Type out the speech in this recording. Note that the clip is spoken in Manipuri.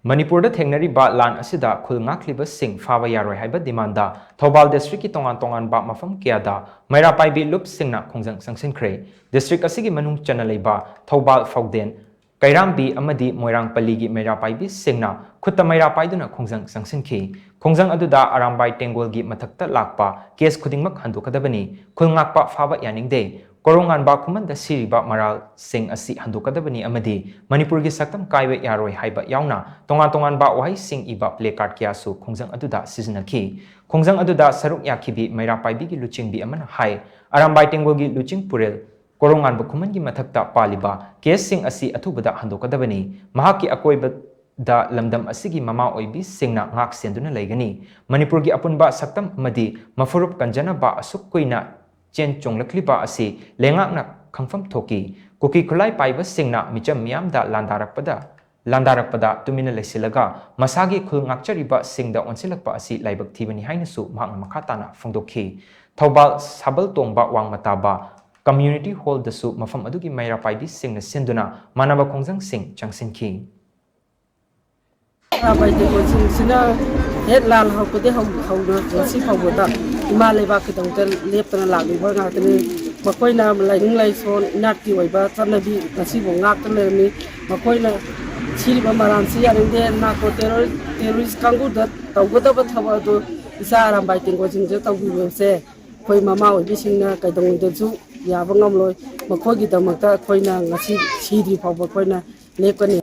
Manipurda thengnariba lan asida khulngakliba sing fawa yaroi haiba demanda Thobal district ki tongan ba mafam kiada maira paibi lup singna khongjang sangsinkhre district asigi manung chana leiba Thobal Fauden Kairambi amadi Moirang Paligi maira paibi singna khutta maira paiduna khongjang sangsinkhi khongjang aduda arambai tengolgi mathakta lakpa case khudingmak handukadabani khulngakpa fawa yaningde Korongan ba kuman da siriba maral sing asi handukadabani amadi Manipurgi saktam kaiwe yaroi haiba yauna tongan ba wahai sing iba placard kiasu khongjang aduda sizinaki khongjang aduda saruk yakibi maira paibi gi luching bi amana hai arambai tengolgi luching purel Korongan ba kuman gi mathakta paliba case sing asi athubada handukadabani mahaki akoiba da lamdam asigi mama oibi singna ngak senduna leigani Manipurgi apunba saktam amadi mafurup kanjana ba asuk kuina chen chonglakliba asi lengakna khangfam thoki kuki khulai paiba singna micham miyamda landarakpada tumina lesilaga masagi khul ngakchariba singda onsilakpa asi laibak thibani hainasu mahakna makhatana phongdokhi Thobal sabal tongba wangmataba community hall dasu mafam adugi maira paibi singna senduna manaba khongjang sing changsinki Abaiti coaching sina het lal hau pede hau ngasi hau boda ima leba kitang tel lep tana lagi ba nga tani makoi na lai ning lai son inat ki wai ba tana bi ngasi bo ngak tana mi makoi na chiri ba maran si aring de na ko terrorist kangu da tau goda ba thawa do isa aram bai ting coaching je tau bi se koi mama oi bi singna kai dong de ju ya ba ngam loi makoi gi damak ta koi na ngasi chiri phau ba koi na lep ka ni